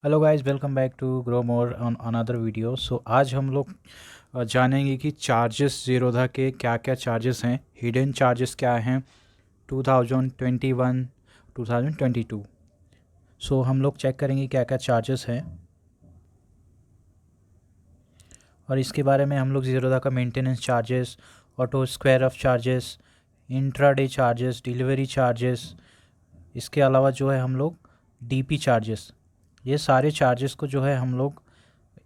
Hello guys, welcome back to Grow More on another video. So आज हम लोग जानेंगे कि चार्जेस ज़ीरोधा के क्या क्या चार्जेस हैं, हिडन चार्जेस क्या हैं 2021 2022। सो हम लोग चेक करेंगे क्या क्या चार्जेस हैं और इसके बारे में हम लोग ज़ीरोधा का maintenance charges, auto square of charges, intraday charges, delivery charges, इसके अलावा जो है हम लोग डीपी चार्जेस, ये सारे चार्जेस को जो है हम लोग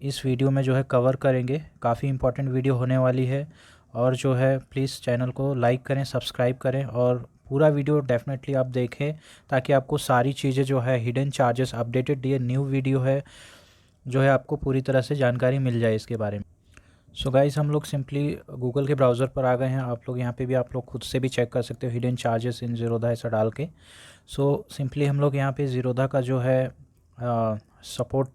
इस वीडियो में जो है कवर करेंगे। काफ़ी इंपॉर्टेंट वीडियो होने वाली है और जो है प्लीज़ चैनल को लाइक करें, सब्सक्राइब करें और पूरा वीडियो डेफिनेटली आप देखें ताकि आपको सारी चीज़ें जो है हिडन चार्जेस अपडेटेड, ये न्यू वीडियो है जो है आपको पूरी तरह से जानकारी मिल जाए इसके बारे में। सो गाइस, हम लोग सिंपली गूगल के ब्राउज़र पर आ गए हैं। आप लोग यहाँ पे भी आप लोग खुद से भी चेक कर सकते हो हिडन चार्जेस इन ज़ीरोधा ऐसा डाल के। सो सिंपली हम लोग यहाँ पे ज़ीरोधा का जो है सपोर्ट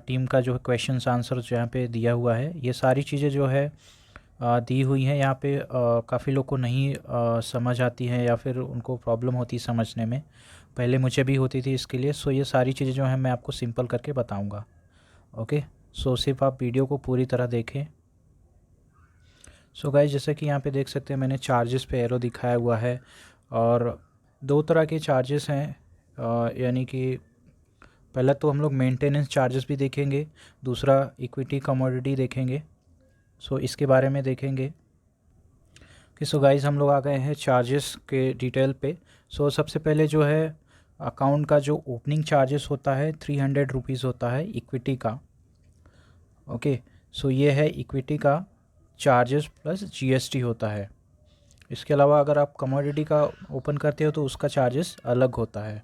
टीम का जो है क्वेश्चंस आंसर जो यहाँ पे दिया हुआ है, ये सारी चीज़ें जो है दी हुई हैं यहाँ पे। काफ़ी लोग को नहीं समझ आती हैं या फिर उनको प्रॉब्लम होती है समझने में, पहले मुझे भी होती थी इसके लिए। सो ये सारी चीज़ें जो हैं मैं आपको सिंपल करके बताऊँगा। ओके, सो सिर्फ आप वीडियो को पूरी तरह देखें। सो गाइस, जैसे कि यहाँ पे देख सकते हैं मैंने चार्जेस पे एरो दिखाया हुआ है और दो तरह के चार्जेस हैं, यानी कि पहला तो हम लोग मेंटेनेंस चार्जेस भी देखेंगे, दूसरा इक्विटी कमोडिटी देखेंगे। सो इसके बारे में देखेंगे कि सो गाइस हम लोग आ गए हैं चार्जेस के डिटेल पे। सो सबसे पहले जो है अकाउंट का जो ओपनिंग चार्जेस होता है 300 रुपीज़ होता है इक्विटी का। ओके, सो ये है इक्विटी का चार्जेस प्लस जीएसटी होता है। इसके अलावा अगर आप कमोडिटी का ओपन करते हो तो उसका चार्जेस अलग होता है।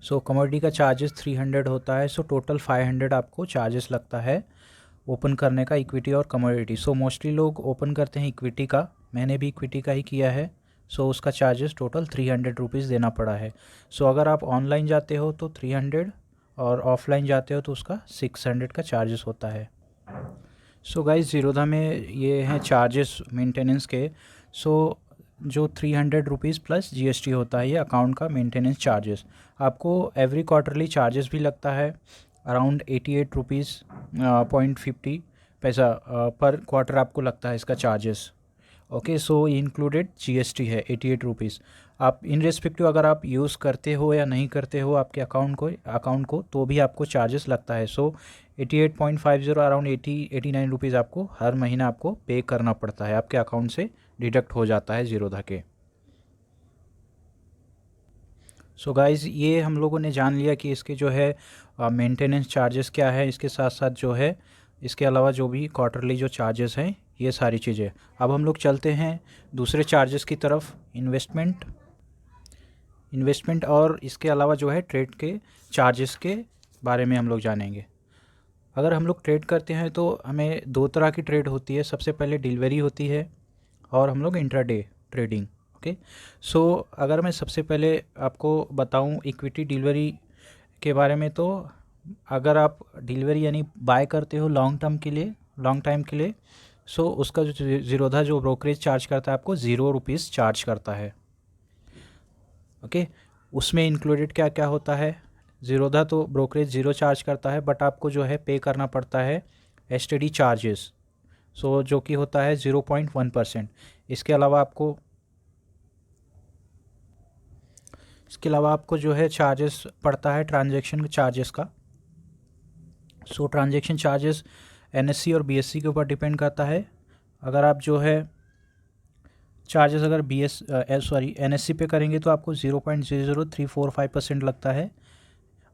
सो कमोडिटी का चार्जेस 300 होता है। सो टोटल 500 आपको चार्जेस लगता है ओपन करने का, इक्विटी और कमोडिटी। सो मोस्टली लोग ओपन करते हैं इक्विटी का, मैंने भी इक्विटी का ही किया है। सो उसका चार्जेस टोटल 300 रुपीज़ देना पड़ा है। सो अगर आप ऑनलाइन जाते हो तो 300 और ऑफलाइन जाते हो तो उसका 600 का चार्जेस होता है। सो गाइस, ज़ीरोधा में ये हैं चार्जेस मेंटेनेंस के। सो जो 300 रुपीज़ प्लस जीएसटी होता है ये अकाउंट का मेंटेनेंस चार्जेस। आपको एवरी क्वार्टरली चार्जेस भी लगता है अराउंड 88 रुपीज़ पॉइंट 50 पैसा पर क्वार्टर आपको लगता है इसका चार्जेस। ओके, सो इंक्लूडेड जीएसटी है 88 रुपीज़। आप इन रेस्पेक्टिव अगर आप यूज़ करते हो या नहीं करते हो आपके अकाउंट को तो भी आपको चार्जेस लगता है। सो 88.50 अराउंड 89 रुपीज़ आपको हर महीना आपको पे करना पड़ता है, आपके अकाउंट से डिडक्ट हो जाता है ज़ीरोधा के। सो गाइज़, ये हम लोगों ने जान लिया कि इसके जो है मेंटेनेंस चार्जेस क्या है, इसके साथ साथ जो है इसके अलावा जो भी क्वार्टरली जो चार्जेस हैं ये सारी चीज़ें। अब हम लोग चलते हैं दूसरे चार्जेस की तरफ, इन्वेस्टमेंट और इसके अलावा जो है ट्रेड के चार्जेस के बारे में हम लोग जानेंगे। अगर हम लोग ट्रेड करते हैं तो हमें दो तरह की ट्रेड होती है। सबसे पहले डिलीवरी होती है और हम लोग इंट्राडे ट्रेडिंग। ओके, सो अगर मैं सबसे पहले आपको बताऊं इक्विटी डिलीवरी के बारे में, तो अगर आप डिलीवरी यानी बाय करते हो लॉन्ग टाइम के लिए, सो उसका जो ज़ीरोधा जो ब्रोकरेज चार्ज करता है आपको 0 रुपीज़ चार्ज करता है। ओके, उसमें इंक्लूडेड क्या क्या होता है, ज़ीरोधा तो ब्रोकरेज 0 चार्ज करता है बट आपको जो है पे करना पड़ता है एसटीडी चार्जेस, सो जो कि होता है 0.1%। इसके अलावा आपको जो है चार्जेस पड़ता है ट्रांजैक्शन चार्जेस का। सो ट्रांजैक्शन चार्जेस एनएससी और बीएससी के ऊपर डिपेंड करता है। अगर आप जो है चार्जेस अगर एनएससी पे करेंगे तो आपको 0.00345% लगता है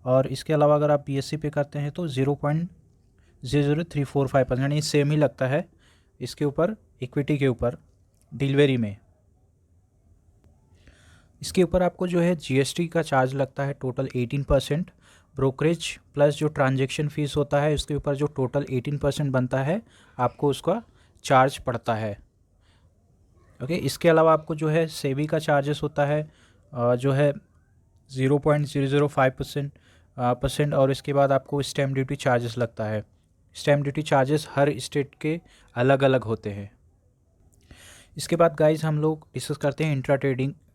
और इसके अलावा अगर आप बीएससी पे करते हैं तो 0.00345%, यानी सेम ही लगता है इसके ऊपर, इक्विटी के ऊपर डिलीवरी में। इसके ऊपर आपको जो है जीएसटी का चार्ज लगता है टोटल 18%। ब्रोकरेज प्लस जो ट्रांजैक्शन फ़ीस होता है उसके ऊपर जो टोटल 18% बनता है आपको उसका चार्ज पड़ता है। ओके, इसके अलावा आपको जो है सेबी का चार्जेस होता है जो है 0.005% और इसके बाद आपको स्टैम्प ड्यूटी चार्जेस लगता है। स्टैम्प ड्यूटी चार्जेस हर स्टेट के अलग अलग होते हैं। इसके बाद गाइज हम लोग डिस्कस करते हैं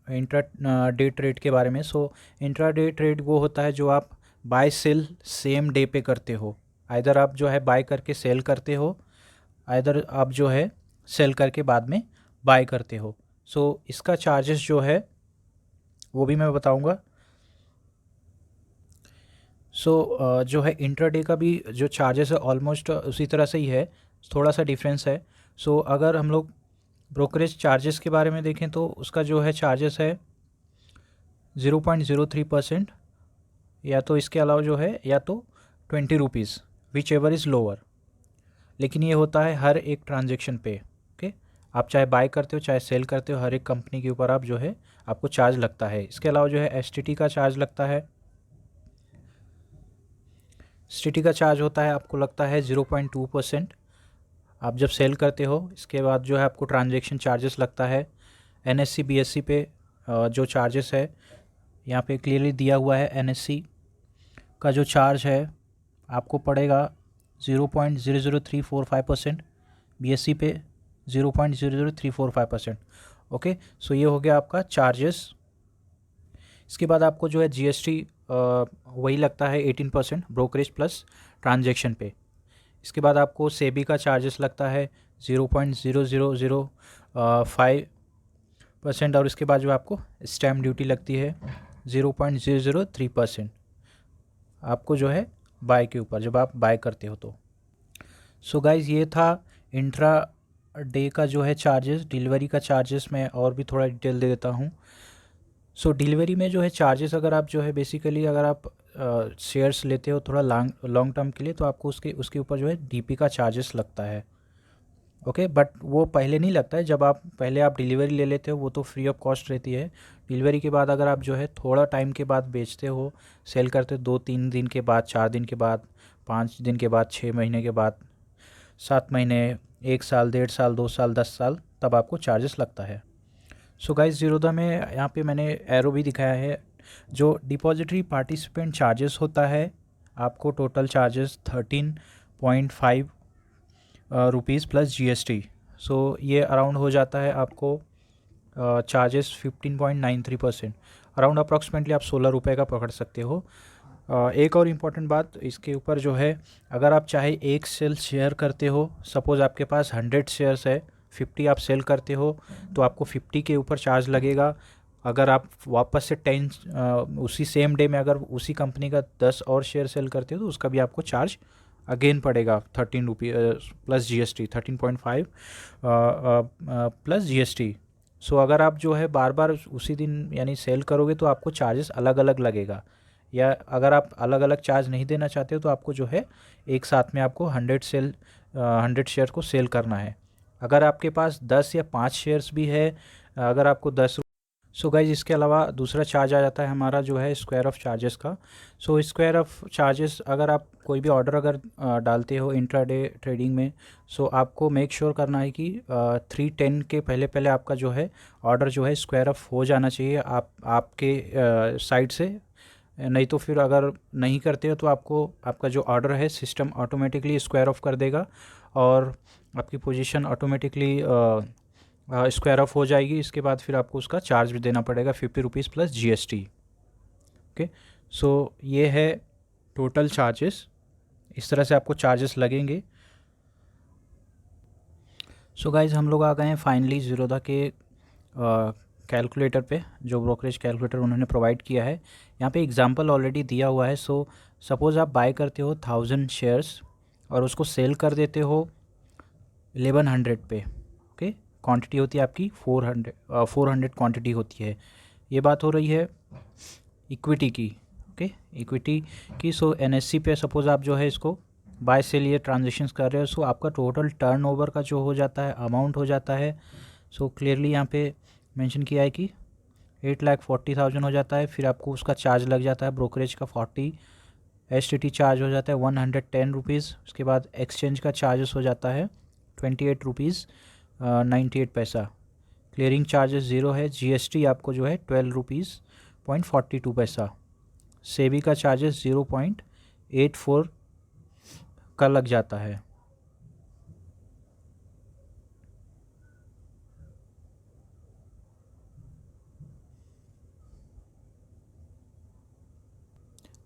इंट्रा डे ट्रेड के बारे में। सो इंट्रा डे ट्रेड वो होता है जो आप बाय सेल सेम डे पे करते हो। आइदर आप जो है बाय करके सेल करते हो, आइदर आप जो है सेल करके बाद में बाय करते हो। सो इसका चार्जेस जो है वो भी मैं बताऊंगा। सो जो है इंट्राडे का भी जो चार्जेस है ऑलमोस्ट उसी तरह से ही है, थोड़ा सा डिफरेंस है। सो अगर हम लोग ब्रोकरेज चार्जेस के बारे में देखें तो उसका जो है चार्जेस है 0.03%, या तो इसके अलावा जो है या तो 20 rupees, which ever is lower. लेकिन ये होता है हर एक ट्रांजेक्शन पे। ओके, आप चाहे बाय करते हो चाहे सेल करते हो, हर एक कंपनी के ऊपर आप जो है आपको चार्ज लगता है। इसके अलावा जो है एसटीटी का चार्ज लगता है। एसटीटी का चार्ज होता है आपको लगता है 0.2%, आप जब सेल करते हो। इसके बाद जो है आपको ट्रांजेक्शन चार्जेस लगता है। एनएससी बीएससी पे जो चार्जेस है यहाँ पे क्लियरली दिया हुआ है। एनएससी का जो चार्ज है आपको पड़ेगा 0.00345%, बीएससी पे 0.00345%। ओके, सो ये हो गया आपका चार्जेस। इसके बाद आपको जो है जीएसटी वही लगता है 18% ब्रोकरेज प्लस ट्रांजेक्शन पे। इसके बाद आपको सेबी का चार्जेस लगता है 0.0005%, और इसके बाद जो आपको स्टैम्प ड्यूटी लगती है 0.003% आपको जो है बाय के ऊपर, जब आप बाय करते हो तो। सो गाइज़ ये था इंट्रा डे का जो है चार्जेस। डिलीवरी का चार्जेस मैं और भी थोड़ा डिटेल दे देता हूँ। सो डिलीवरी में जो है चार्जेस, अगर आप जो है बेसिकली अगर आप शेयर्स लेते हो थोड़ा लॉन्ग टर्म के लिए, तो आपको उसके ऊपर जो है डीपी का चार्जेस लगता है। ओके, बट वो पहले नहीं लगता है, जब आप पहले आप डिलीवरी ले लेते हो वो तो फ्री ऑफ कॉस्ट रहती है। डिलीवरी के बाद अगर आप जो है थोड़ा टाइम के बाद बेचते हो, सेल करते हो 2-3 दिन के बाद, 4 दिन के बाद, 5 दिन के बाद, 6 महीने के बाद, 7 महीने, 1 साल, 1.5 साल, 2 साल, 10 साल, तब आपको चार्जेस लगता है। सो गाइस ज़ीरोधा में यहाँ पे मैंने एरो भी दिखाया है। जो डिपॉजिटरी पार्टिसिपेंट चार्जेस होता है आपको total charges 13.5 rupees plus GST. So ये अराउंड हो जाता है आपको चार्जेस 15.93%, अराउंड अप्रॉक्सीमेटली आप 16 रुपये का पकड़ सकते हो। एक और इम्पॉर्टेंट बात इसके ऊपर जो है, अगर आप चाहे एक सेल शेयर करते हो, सपोज़ आपके पास 100 शेयर्स है, 50 आप सेल करते हो तो आपको 50 के ऊपर चार्ज लगेगा। अगर आप वापस से 10 उसी सेम डे में अगर उसी कंपनी का 10 और शेयर सेल करते हो तो उसका भी आपको चार्ज अगेन पड़ेगा 13 रुपी प्लस जीएसटी, 13.5 प्लस जीएसटी। सो अगर आप जो है बार बार उसी दिन यानी सेल करोगे तो आपको चार्जेस अलग अलग लगेगा, या अगर आप अलग अलग चार्ज नहीं देना चाहते हो तो आपको जो है एक साथ में आपको 100 शेयर को सेल करना है। अगर आपके पास 10 या 5 शेयर्स भी है, अगर आपको 10। सो गाइज इसके अलावा दूसरा चार्ज आ जाता है हमारा जो है स्क्वायर ऑफ चार्जेस का। सो स्क्वायर ऑफ चार्जेस, अगर आप कोई भी ऑर्डर अगर डालते हो इंट्राडे ट्रेडिंग में, सो आपको मेक श्योर करना है कि 3:10 के पहले पहले आपका जो है ऑर्डर जो है स्क्वायर ऑफ हो जाना चाहिए आपके साइड से। नहीं तो फिर अगर नहीं करते हो तो आपको आपका जो ऑर्डर है सिस्टम ऑटोमेटिकली स्क्वायर ऑफ कर देगा और आपकी पोजीशन ऑटोमेटिकली स्क्वायर ऑफ हो जाएगी। इसके बाद फिर आपको उसका चार्ज भी देना पड़ेगा 50 रुपीज़ प्लस जीएसटी। ओके, सो ये है टोटल चार्जेस, इस तरह से आपको चार्जेस लगेंगे। सो गाइज हम लोग आ गए हैं फाइनली ज़ीरोधा के कैलकुलेटर पे, जो ब्रोकरेज कैलकुलेटर उन्होंने प्रोवाइड किया है। यहाँ पे एग्जांपल ऑलरेडी दिया हुआ है। सो सपोज़ आप बाय करते हो 1000 शेयर्स और उसको सेल कर देते हो 1100 पे। ओके, क्वांटिटी होती है आपकी 400 क्वांटिटी होती है। ये बात हो रही है इक्विटी की। ओके, इक्विटी की। सो एनएससी पे सपोज़ आप जो है इसको बाय सेल ये ट्रांजेक्शन्स कर रहे हो, सो आपका टोटल टर्नओवर का जो हो जाता है अमाउंट हो जाता है। सो क्लियरली यहाँ पे मेंशन किया है कि 8,40,000 हो जाता है। फिर आपको उसका चार्ज लग जाता है ब्रोकरेज का 40, एसटीटी चार्ज हो जाता है 110 रुपीज़। उसके बाद एक्सचेंज का चार्जेस हो जाता है 28 रुपीज़ 98 पैसा। क्लियरिंग चार्जेस ज़ीरो है। जीएसटी आपको जो है 12 रुपीज़ 0.42 पैसा। सेबी का चार्जेस 0.84 का लग जाता है।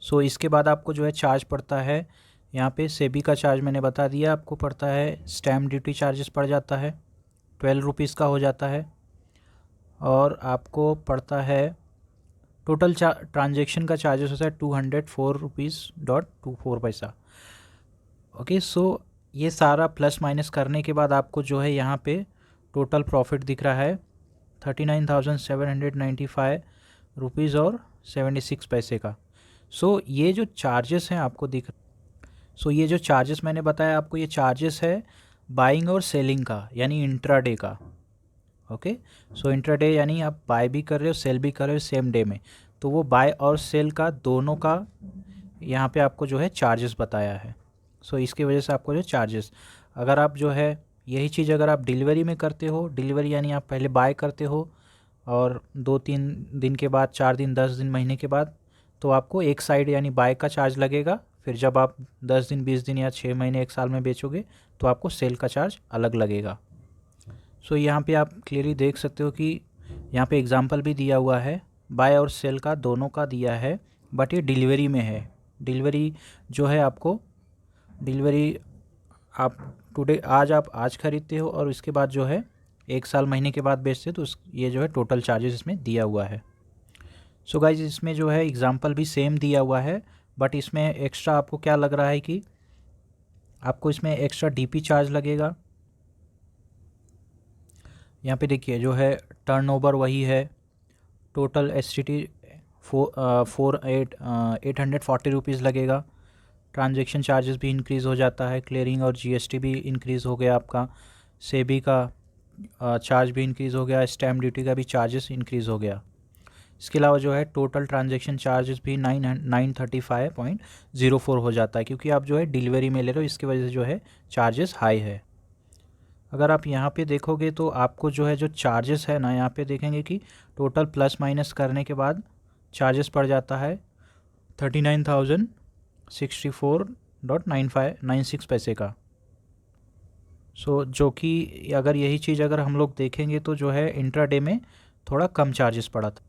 सो इसके बाद आपको जो है चार्ज पड़ता है, यहाँ पे सेबी का चार्ज मैंने बता दिया आपको पड़ता है, स्टैम्प ड्यूटी चार्जेस पड़ जाता है 12 रुपीज़ का हो जाता है, और आपको पड़ता है टोटल ट्रांजैक्शन का चार्जेस होता है 204 रुपीज़.24 पैसा। ओके, सो ये सारा प्लस माइनस करने के बाद आपको जो है यहाँ पे टोटल प्रॉफिट दिख रहा है 39,795 रुपीज़ और 76 पैसे का। सो ये जो चार्जेस हैं आपको दिख, सो ये जो चार्जेस मैंने बताया आपको, ये चार्जेस है बाइंग और सेलिंग का, यानी इंट्राडे का। ओके, सो इंट्राडे यानी आप बाय भी कर रहे हो सेल भी कर रहे हो सेम डे में, तो वो बाय और सेल का दोनों का यहाँ पे आपको जो है चार्जेस बताया है। सो इसकी वजह से आपको जो चार्जेस, अगर आप जो है यही चीज़ अगर आप डिलीवरी में करते हो, डिलीवरी यानी आप पहले बाय करते हो और 2-3 दिन के बाद, 4 दिन, 10 दिन, महीने के बाद, तो आपको एक साइड यानी बाय का चार्ज लगेगा। फिर जब आप 10 दिन, 20 दिन या 6 महीने, 1 साल में बेचोगे तो आपको सेल का चार्ज अलग लगेगा। सो यहाँ पे आप क्लियरली देख सकते हो कि यहाँ पे एग्जांपल भी दिया हुआ है, बाय और सेल का दोनों का दिया है, बट ये डिलीवरी में है। डिलीवरी जो है आपको, डिलीवरी आप आप आज ख़रीदते हो और उसके बाद जो है 1 साल, महीने के बाद बेचते हो, तो ये जो है टोटल चार्जेस इसमें दिया हुआ है। सो गाइज इसमें जो है एग्जांपल भी सेम दिया हुआ है, बट इसमें एक्स्ट्रा आपको क्या लग रहा है कि आपको इसमें एक्स्ट्रा डीपी चार्ज लगेगा। यहाँ पे देखिए जो है टर्नओवर वही है, टोटल STT 840 रुपीज़ लगेगा। ट्रांजैक्शन चार्जेस भी इंक्रीज़ हो जाता है, क्लियरिंग और GST भी इंक्रीज़ हो गया आपका, सेबी का चार्ज भी इंक्रीज़ हो गया, स्टैम्प ड्यूटी का भी चार्जेस इंक्रीज़ हो गया। इसके अलावा जो है टोटल ट्रांजैक्शन चार्जेस भी 935.04 हो जाता है, क्योंकि आप जो है डिलीवरी में ले रहे हो, इसकी वजह से जो है चार्जेस हाई है। अगर आप यहाँ पे देखोगे तो आपको जो है जो चार्जेस है ना, यहाँ पे देखेंगे कि टोटल प्लस माइनस करने के बाद चार्जेस पड़ जाता है 39,064.9596 पैसे का। सो जो कि अगर यही चीज़ अगर हम लोग देखेंगे तो जो है इंट्राडे में थोड़ा कम चार्जेस पड़ा था।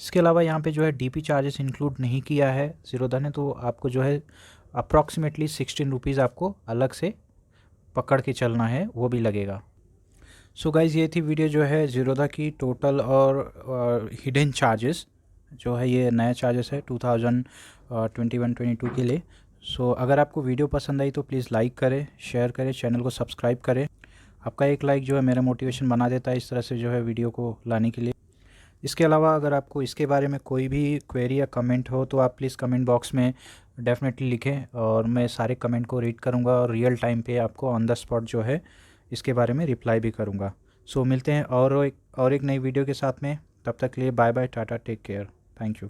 इसके अलावा यहाँ पे जो है डीपी चार्जेस इंक्लूड नहीं किया है ज़ीरोधा ने, तो आपको जो है अप्रॉक्सीमेटली 16 रुपीज़ आपको अलग से पकड़ के चलना है, वो भी लगेगा। सो गाइज़ ये थी वीडियो जो है ज़ीरोधा की टोटल और हिडन चार्जेस, जो है ये नया चार्जेस है 2021-22 के लिए। सो अगर आपको वीडियो पसंद आई तो प्लीज़ लाइक करें, शेयर करें, चैनल को सब्सक्राइब करें। आपका एक लाइक जो है मेरा मोटिवेशन बना देता है इस तरह से जो है वीडियो को लाने के लिए। इसके अलावा अगर आपको इसके बारे में कोई भी क्वेरी या कमेंट हो तो आप प्लीज़ कमेंट बॉक्स में डेफिनेटली लिखें, और मैं सारे कमेंट को रीड करूँगा और रियल टाइम पे आपको ऑन द स्पॉट जो है इसके बारे में रिप्लाई भी करूँगा। सो मिलते हैं और एक नई वीडियो के साथ में, तब तक के लिए bye bye, tata, take care, thank you.